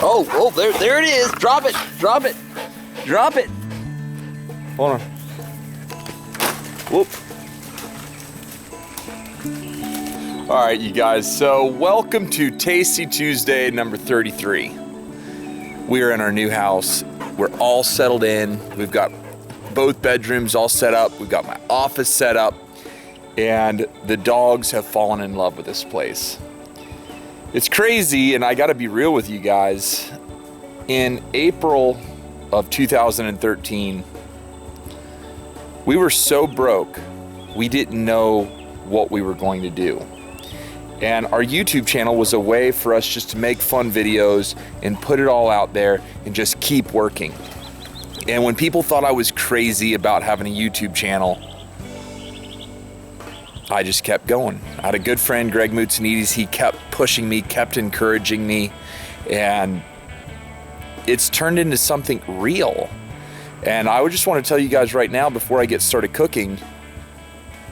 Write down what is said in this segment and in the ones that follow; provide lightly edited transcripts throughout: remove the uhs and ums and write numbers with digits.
Oh, there it is. Drop it. Hold on. Whoop. All right, you guys, so welcome to Tasty Tuesday number 33. We are in our new house. We're all settled in. We've got both bedrooms all set up. We've got my office set up, and the dogs have fallen in love with this place. It's crazy, and I gotta be real with you guys. In April of 2013, we were so broke, we didn't know what we were going to do. And our YouTube channel was a way for us just to make fun videos and put it all out there and just keep working. And when people thought I was crazy about having a YouTube channel, I just kept going. I had a good friend, Greg Moutsanides. He kept pushing me, kept encouraging me, and it's turned into something real. And I would just want to tell you guys right now, before I get started cooking,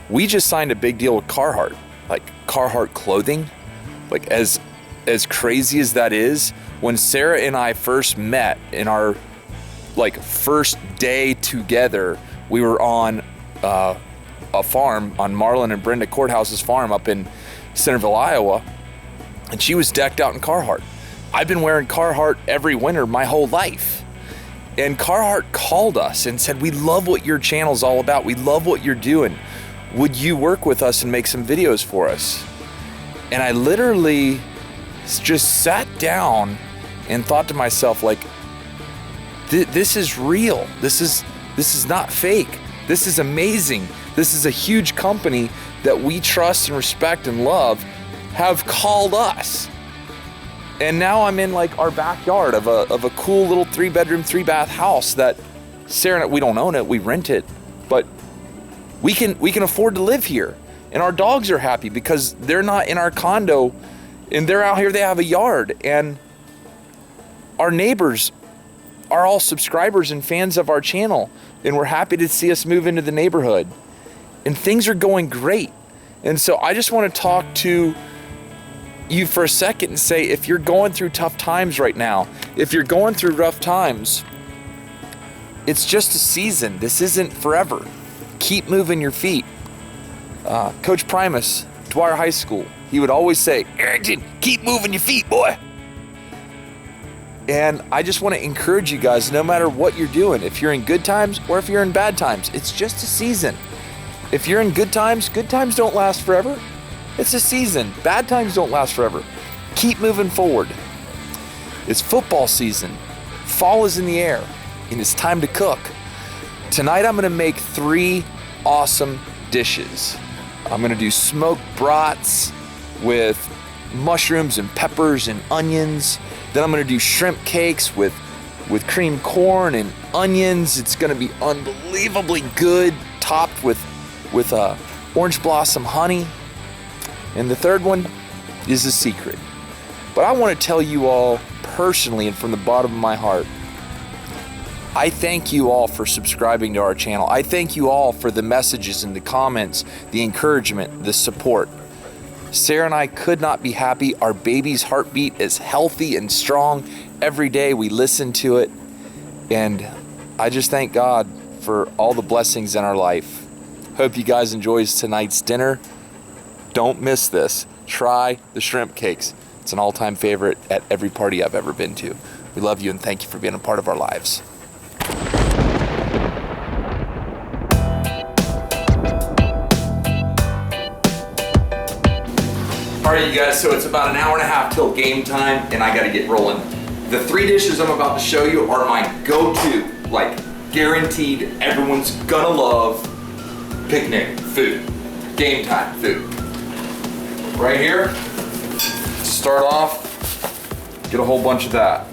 we just signed a big deal with Carhartt. Like Carhartt clothing, like as crazy as that is, when Sarah and I first met in our first day together, we were on a farm on Marlon and Brenda Courthouse's farm up in Centerville, Iowa, and she was decked out in Carhartt. I've been wearing Carhartt every winter my whole life. And Carhartt called us and said, "We love what your channel's all about. We love what you're doing. Would you work with us and make some videos for us?" And I literally just sat down and thought to myself, like, this is real. This is not fake. This is amazing. This is a huge company that we trust and respect and love have called us. And now I'm in like our backyard of a cool little 3-bedroom, 3-bath house that Sarah, we don't own it, we rent it, but we can afford to live here. And our dogs are happy because they're not in our condo and they're out here, they have a yard. And our neighbors are all subscribers and fans of our channel, and we're happy to see us move into the neighborhood. And things are going great. And so I just want to talk to you for a second and say, if you're going through tough times right now, if you're going through rough times, it's just a season. This isn't forever. Keep moving your feet. Coach Primus, Dwyer High School, he would always say, "Arrington, keep moving your feet, boy." And I just want to encourage you guys, no matter what you're doing, if you're in good times or if you're in bad times, it's just a season. If you're in good times don't last forever. It's a season. Bad times don't last forever. Keep moving forward. It's football season. Fall is in the air, and it's time to cook. Tonight I'm gonna make 3 awesome dishes. I'm gonna do smoked brats with mushrooms and peppers and onions. Then I'm gonna do shrimp cakes with creamed corn and onions. It's gonna be unbelievably good, topped with orange blossom honey. And the third one is a secret. But I wanna tell you all personally and from the bottom of my heart, I thank you all for subscribing to our channel. I thank you all for the messages and the comments, the encouragement, the support. Sarah and I could not be happy. Our baby's heartbeat is healthy and strong. Every day we listen to it. And I just thank God for all the blessings in our life. Hope you guys enjoy tonight's dinner. Don't miss this. Try the shrimp cakes. It's an all-time favorite at every party I've ever been to. We love you and thank you for being a part of our lives. All right, you guys, so it's about an hour and a half till game time, and I gotta get rolling. The 3 dishes I'm about to show you are my go-to, like guaranteed, everyone's gonna love picnic food, game time food. Right here, to start off, get a whole bunch of that.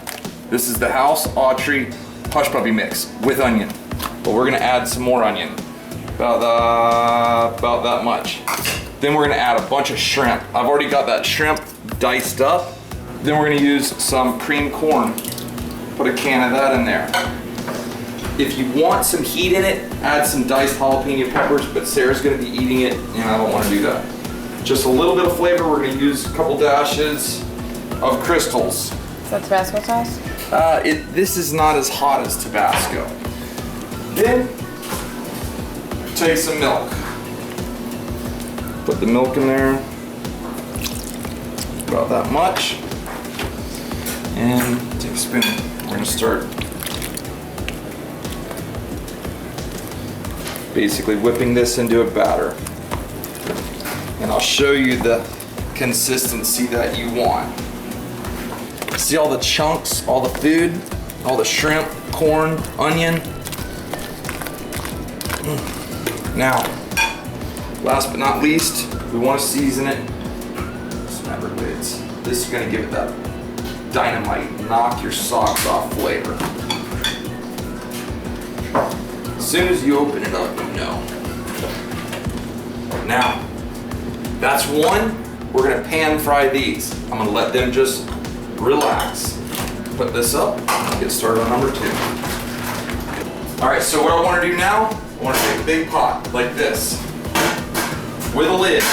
This is the House Autry Hush Puppy Mix with onion, but we're gonna add some more onion, about that much. Then we're gonna add a bunch of shrimp. I've already got that shrimp diced up. Then we're gonna use some creamed corn. Put a can of that in there. If you want some heat in it, add some diced jalapeno peppers, but Sarah's gonna be eating it and I don't wanna do that. Just a little bit of flavor. We're gonna use a couple dashes of crystals. Is that Tabasco sauce? This is not as hot as Tabasco. Then, take some milk. Put the milk in there. About that much. And take a spoon. We're gonna start basically whipping this into a batter. And I'll show you the consistency that you want. See all the chunks, all the food, all the shrimp, corn, onion. Now, last but not least, we want to season it. Some Everglades. This is going to give it that dynamite, knock your socks off flavor. As soon as you open it up, you know. Now, that's one. We're going to pan fry these. I'm going to let them just relax. Put this up, get started on number 2. All right, so what I want to do now, I want to take a big pot like this with a lid.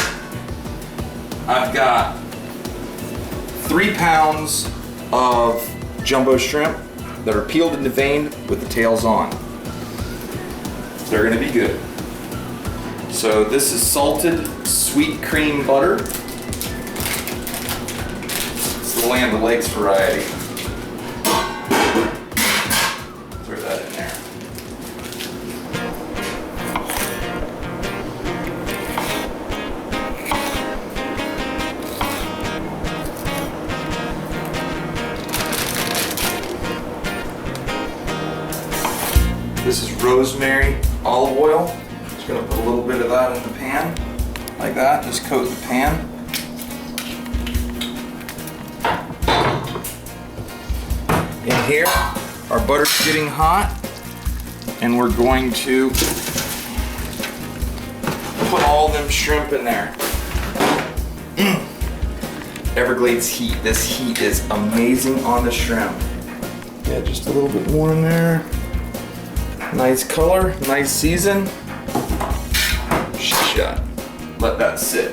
I've got 3 pounds of jumbo shrimp that are peeled and deveined with the tails on. They're going to be good. So this is salted sweet cream butter. Land O'Lakes variety. Throw that in there. This is rosemary olive oil. Just gonna put a little bit of that in the pan, like that. Just coat the pan. In here, our butter's getting hot, and we're going to put all them shrimp in there. Everglades heat. This heat is amazing on the shrimp. Yeah, just a little bit more in there. Nice color, nice season. Shut. Let that sit.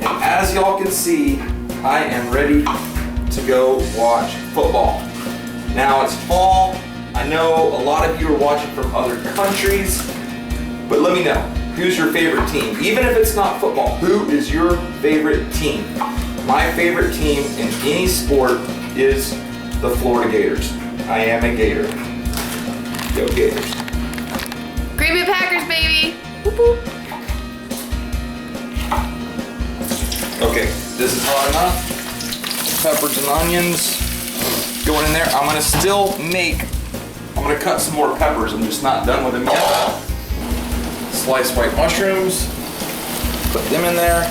And as y'all can see, I am ready to go watch football. Now it's fall. I know a lot of you are watching from other countries, but let me know, who's your favorite team? Even if it's not football, who is your favorite team? My favorite team in any sport is the Florida Gators. I am a Gator. Go Gators. Green Bay Packers, baby! Whoop, whoop. Okay, this is hot enough. Peppers and onions going in there. I'm gonna cut some more peppers. I'm just not done with them yet. Sliced white mushrooms, put them in there.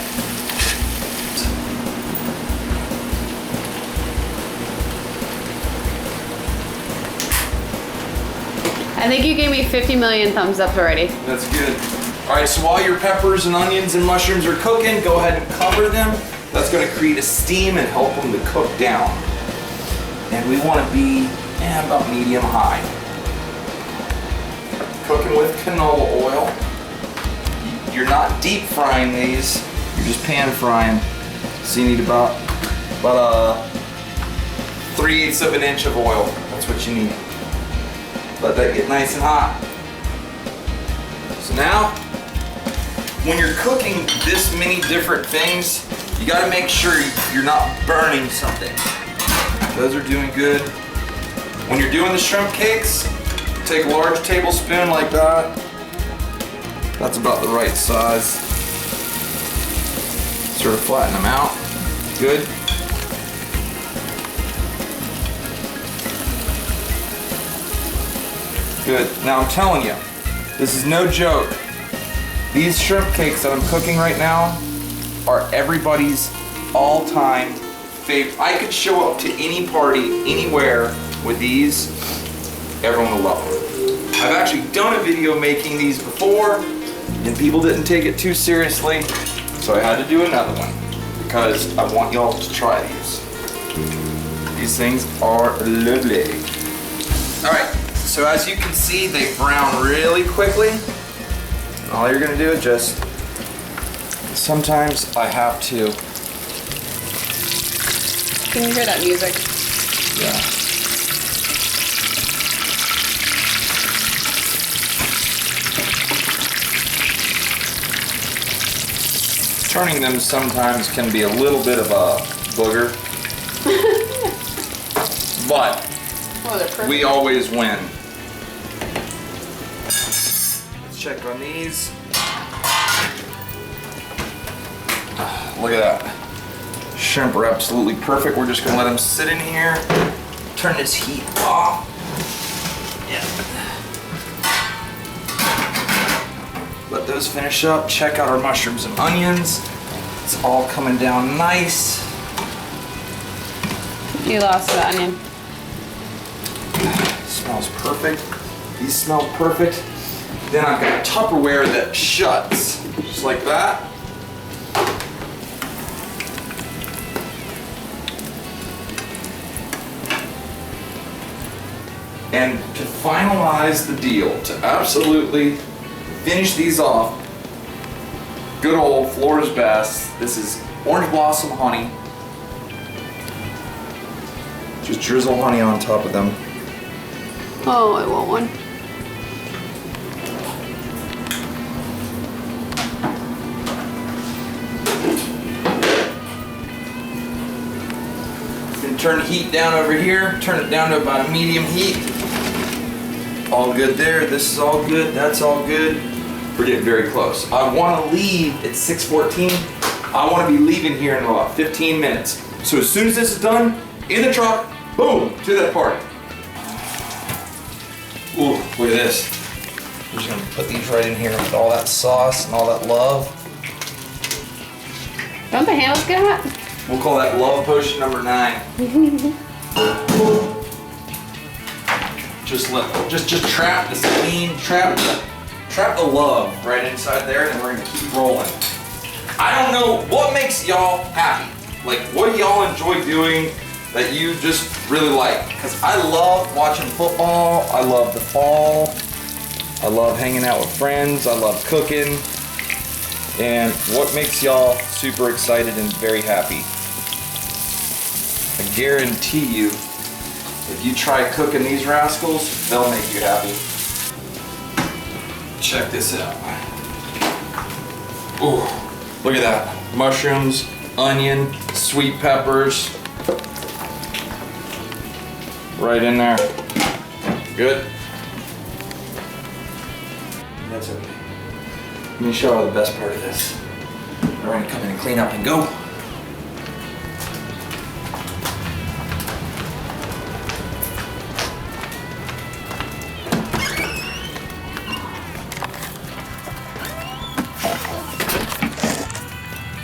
I think you gave me 50 million thumbs up already. That's good. All right, so while your peppers and onions and mushrooms are cooking, go ahead and cover them. That's gonna create a steam and help them to cook down. And we want to be about medium high. Cooking with canola oil. You're not deep frying these, you're just pan frying. So you need about 3/8 of an inch of oil. That's what you need. Let that get nice and hot. So now, when you're cooking this many different things, you got to make sure you're not burning something. Those are doing good. When you're doing the shrimp cakes, take a large tablespoon like that. That's about the right size. Sort of flatten them out. Good. Good. Now I'm telling you, this is no joke. These shrimp cakes that I'm cooking right now are everybody's all-time favorite. I could show up to any party, anywhere with these. Everyone will love them. I've actually done a video making these before, and people didn't take it too seriously, so I had to do another one because I want y'all to try these. These things are lovely. All right, so as you can see, they brown really quickly. All you're gonna do is just, sometimes I have to. Can you hear that music? Yeah. Turning them sometimes can be a little bit of a booger, but we always win. Let's check on these. Look at that. Shrimp are absolutely perfect. We're just gonna let them sit in here. Turn this heat off. Yeah. Let those finish up. Check out our mushrooms and onions. It's all coming down nice. You lost the onion. Smells perfect. These smell perfect. Then I've got Tupperware that shuts, just like that. And to finalize the deal, to absolutely finish these off, good old Florida's Best. This is orange blossom honey. Just drizzle honey on top of them. Oh, I want one. You can turn the heat down over here, turn it down to about a medium heat. All good there, this is all good, that's all good. We're getting very close. I want to leave at 6:14. I want to be leaving here in about 15 minutes. So as soon as this is done, in the truck, boom, to that party. Ooh, look at this. I'm just gonna put these right in here with all that sauce and all that love. Don't the handles get hot? We'll call that love potion number 9. Just trap the steam, trap the love right inside there, and we're gonna keep rolling. I don't know what makes y'all happy. Like, what do y'all enjoy doing that you just really like? Because I love watching football. I love the fall. I love hanging out with friends. I love cooking. And what makes y'all super excited and very happy? I guarantee you, if you try cooking these rascals, they'll make you happy. Check this out. Ooh, look at that. Mushrooms, onion, sweet peppers. Right in there. Good? That's okay. Let me show you the best part of this. We're gonna come in and clean up and go.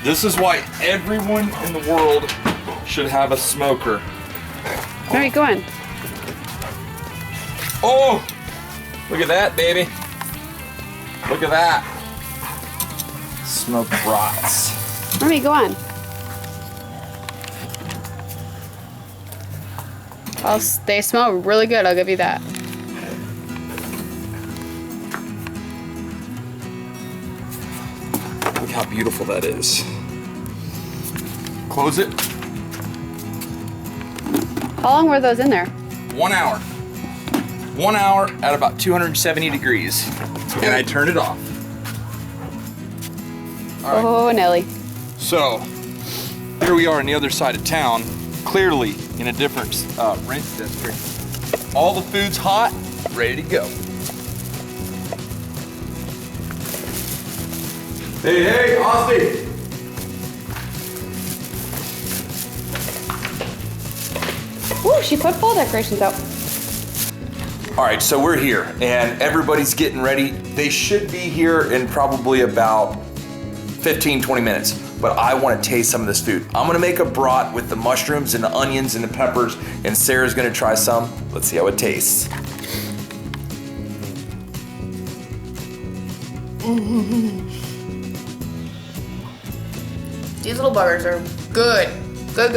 This is why everyone in the world should have a smoker. All right, go on. Oh, look at that, baby. Look at that. Smoked brats. All right, go on. They smell really good, I'll give you that. Look how beautiful that is. Close it. How long were those in there? 1 hour. 1 hour at about 270 degrees. And I turned it off. All right. Oh, Nelly. So, here we are on the other side of town, clearly in a different rent district. All the food's hot, ready to go. Hey, Austin! Ooh, she put fall decorations out. All right, so we're here and everybody's getting ready. They should be here in probably about 15, 20 minutes, but I want to taste some of this food. I'm gonna make a brat with the mushrooms and the onions and the peppers, and Sarah's gonna try some. Let's see how it tastes. These little buggers are good. Good.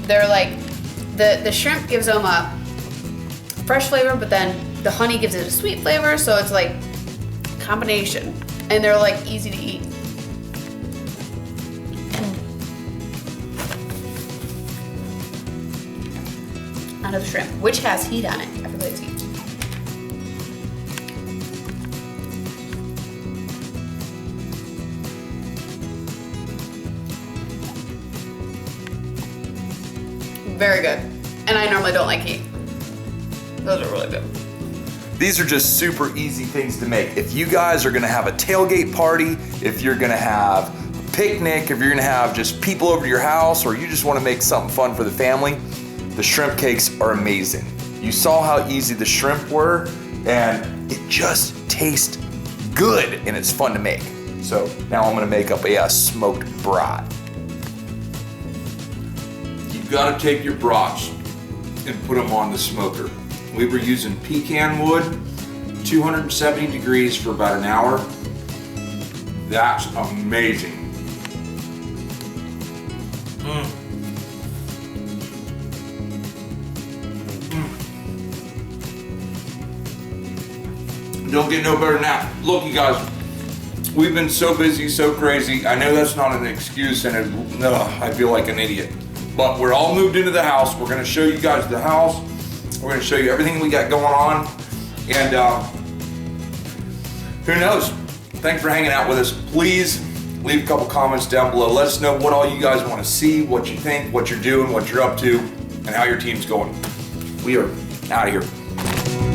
They're like, the shrimp gives them a fresh flavor, but then the honey gives it a sweet flavor, so it's like combination. And they're like easy to eat. onto the shrimp, which has heat on it. I forgot it's heat. Very good. And I normally don't like heat. Those are really good. These are just super easy things to make. If you guys are gonna have a tailgate party, if you're gonna have a picnic, if you're gonna have just people over to your house, or you just wanna make something fun for the family, the shrimp cakes are amazing. You saw how easy the shrimp were, and it just tastes good, and it's fun to make. So now I'm gonna make up a smoked brat. You've gotta take your brats and put them on the smoker. We were using pecan wood, 270 degrees for about an hour. That's amazing. Don't get no better than that. Look, you guys, we've been so busy, so crazy. I know that's not an excuse, and I feel like an idiot. But we're all moved into the house. We're gonna show you guys the house. We're gonna show you everything we got going on. And who knows? Thanks for hanging out with us. Please leave a couple comments down below. Let us know what all you guys wanna see, what you think, what you're doing, what you're up to, and how your team's going. We are out of here.